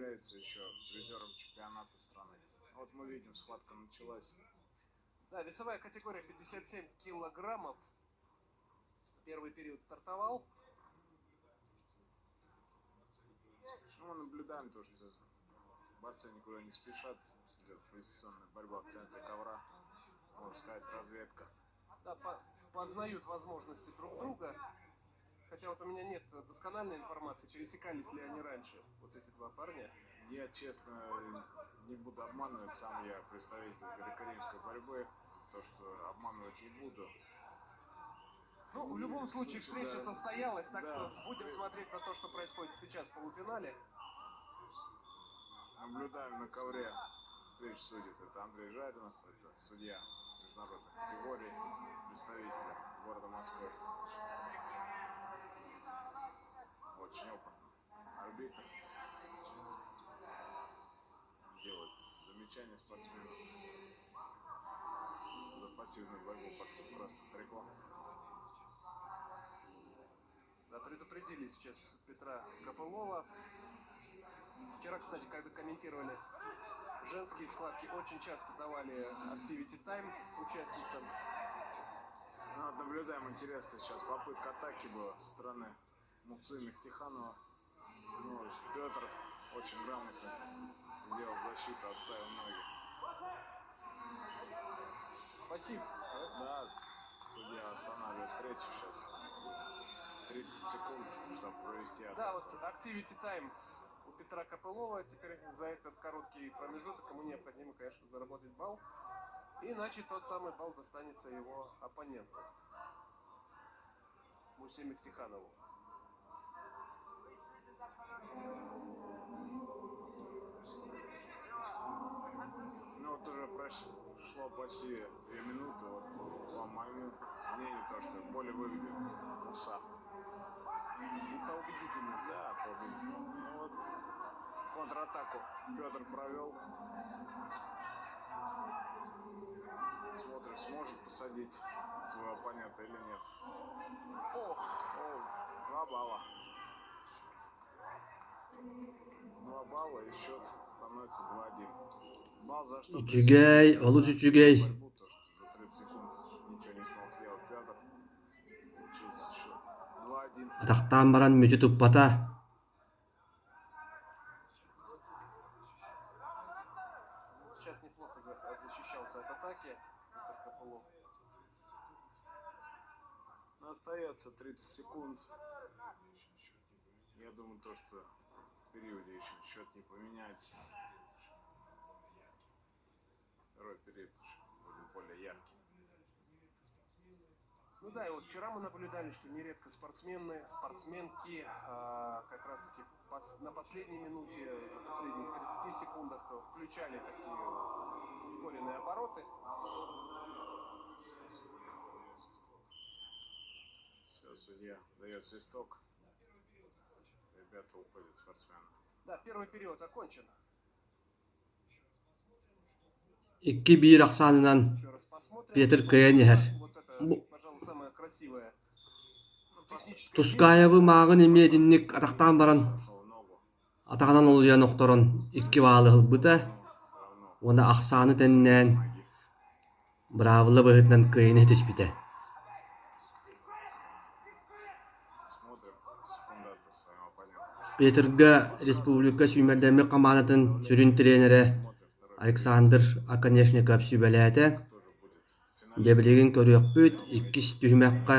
является еще призером чемпионата страны. Вот мы видим, схватка началась. Да, весовая категория 57 килограммов. Первый период стартовал. Ну, мы наблюдаем то, что борцы никуда не спешат. Идет позиционная борьба в центре ковра. Можно сказать, разведка. Да, познают возможности друг друга. Хотя вот у меня нет доскональной информации, пересекались ли они раньше, вот эти два парня. Я, честно, не буду обманывать, сам я представитель греко-римской борьбы. То, что обманывать не буду. Ну, в любом случае, встреча состоялась, так да, что будем смотреть на то, что происходит сейчас в полуфинале. Наблюдаем на ковре встречи судит. Это Андрей Жаринов, это судья международной категории, представитель города Москвы. Очень опытный арбитр. Делает замечания спортсменам за пассивную борьбу борцов в красном трико. Да, предупредили сейчас Петра Копылова. Вчера, кстати, когда комментировали женские схватки, очень часто давали activity time участницам. Ну, вот наблюдаем, интересно, сейчас попытка атаки была со стороны Муцы Мехтиханова. Ну, Петр очень грамотно сделал защиту, отставил ноги. Пассив. Да, судья останавливает встречу сейчас. 30 секунд, чтобы провести атаку. Да, вот activity time у Петра Копылова. Теперь за этот короткий промежуток ему необходимо, конечно, заработать балл. Иначе тот самый балл достанется его оппоненту Мусе Мехтиханову. Ну вот уже прошло почти 2 минуты. Вот по моему мнению, то, что более выглядит Муса. И поубедительнее. Да, поубедительнее. Ну вот контратаку Петр провел. Смотрим, сможет посадить своего оппонента или нет. Ох, 2 балла. 2 балла и счет становится 2-1. Балл за что? Жүгей, олу жүгей. Борьбу, то, что за 30 секунд ничего не смог сделать Петр. Получился счет 2-1. Атақтан баран мүчі тұппата. сейчас неплохо защищался от атаки Петр Копылов. Остается 30 секунд. Я думаю, то, что в периоде еще счет не поменяется. Второй период уже будет более яркий. Ну да, и вот вчера мы наблюдали, что нередко спортсменки как раз таки на последней минуте, на последних 30 секундах включали такие ускоренные обороты. Все, судья дает свисток. Ребята уходят, спортсмены. Да, первый период окончен. 2-1 ақсанынан Еще раз посмотрим. Петр Каянихер. Вот это, пожалуй, самое красивое. Тускаевы мағын емедіннік атақтан баран. Атағынан олуян оқтырын 2 балығы бұта. Оны ақсаны тәннен бравылы бұғытнан күйіне түспіті. Петрга республика сүймердемі қаманатын сүрін тренері Александр Аконешников сүбәләті. Дебілеген көріөк бүт, 2 түймәққа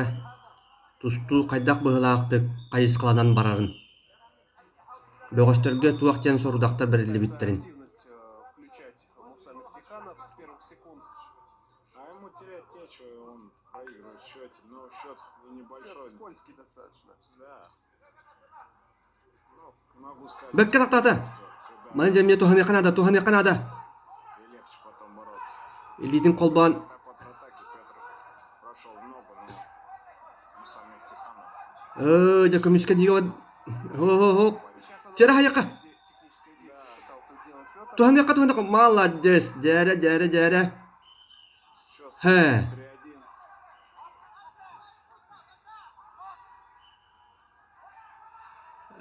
тусту қайдақ бұғылақтық қайысқыланан барарын. Бөғістірге туақтен сорудақтар бірілі біттерін. А ему терять нечего, он проигрывает в счете, но счет и небольшой. Скользкий достаточно. Да. Ну, могу сказать. Бәкке тақтаты. Мәні жәмне туханы қанада. И легче потом бороться. Илидің қолбан. На контратаке Петр прошел в ногу, но Муса Мехтиханов. Жа көмішке дейгі бад. Хо-хо-хо. Жәрі хаяққа. Туханы қа. Молодец. Жәрі. Счет 3-1.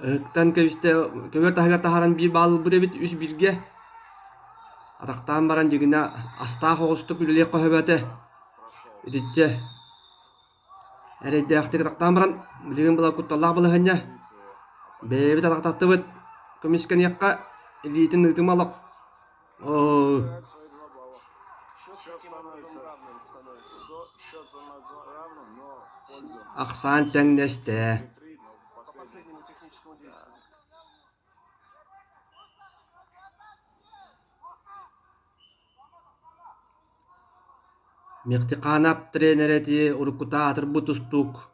ыктан кебисте көмөр тахагар тахаран бир баал бутебит үс бирге атактаан баран жигина астаа хогустук үлелек кохобете Прошел. үтүтче эрейдеактык атактаан баран билигин була кутталлаах булаханьа Бить своего бэбит атактаттыбыт комисканиякка илиитин ыытымалок оппонента. Свои 2 балла. Счет Счет таким образом становится, равным становится. счет становится равным, но в пользу аксаан теңнесте 3, но По последний. последнему техническому действию. мектикаанап тренерети уруккута атырбыт устук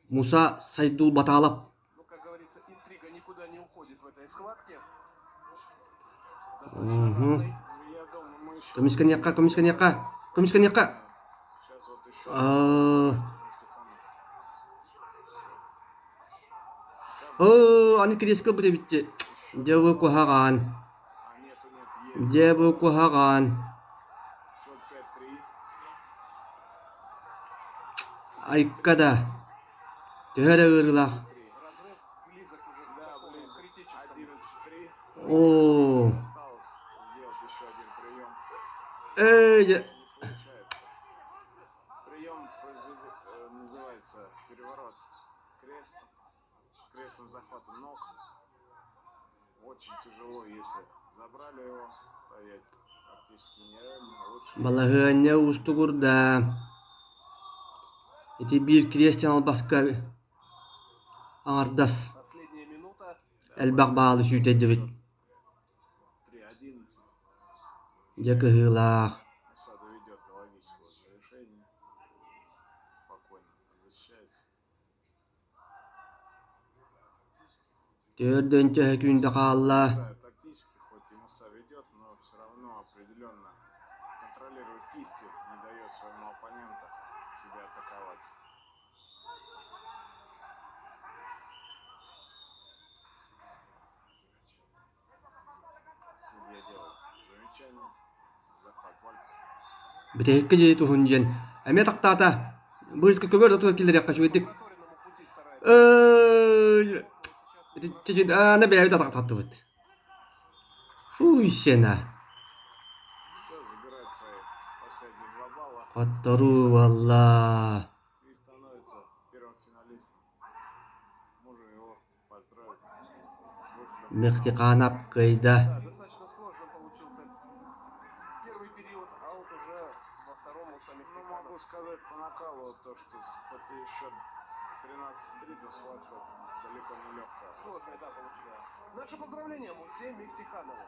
Муса Сайдул Баталов Ну, как говорится, интрига никуда не уходит в этой схватке. Достаточно равной. Я думаю, мы еще... комисканиякка Сейчас вот еще... Аа. Нефтекамов. Аны крескел бутебитче жебу кухаган А нету, есть. жебу кухаган Счет 5-3. айккада төһөрө ыргылах 3. Разрыв близок уже к Да, такому близко. критическому. 11-3. О, Осталось сделать еще один прием. эй, Не получается. Прием называется переворот крест с крестным захватом ног. Очень тяжело, если забрали его, стоять практически нереально. Лучше балагыаньа устугурда ити бир крестьян албаска аңардас Последняя минута. элбак баалы сүүтэддибит 3-11. жекыһыылаах Муса доведет до логического завершения. Спокойно защищается. төөрдөнчө хэкүүндэ хаалла Да, тактически, хоть и Муса ведет, но все равно определенно контролирует кисти, не дает своему оппоненту себя атаковать. Судья делает замечание, захват пальцев. битэһикке дии туһунжен эмэ тактаата быыска көбөр да туа киллерякка чугетик Проторенному пути старается. чечит ана бээбит атактаттыбыт фуйсена Все, забирает свои последние 2 балла коттору валла и становится первым финалистом. Можем его поздравить с выходом. мехтикаанап кыйда Да, достаточно сложно получился первый период, а вот уже во втором у самих Ну, могу сказать по накалу то, что хоть и счет 13-3, то схватка далеко не легкая. сложный, да, получилось. Наше поздравление Мусе Мифтиханову.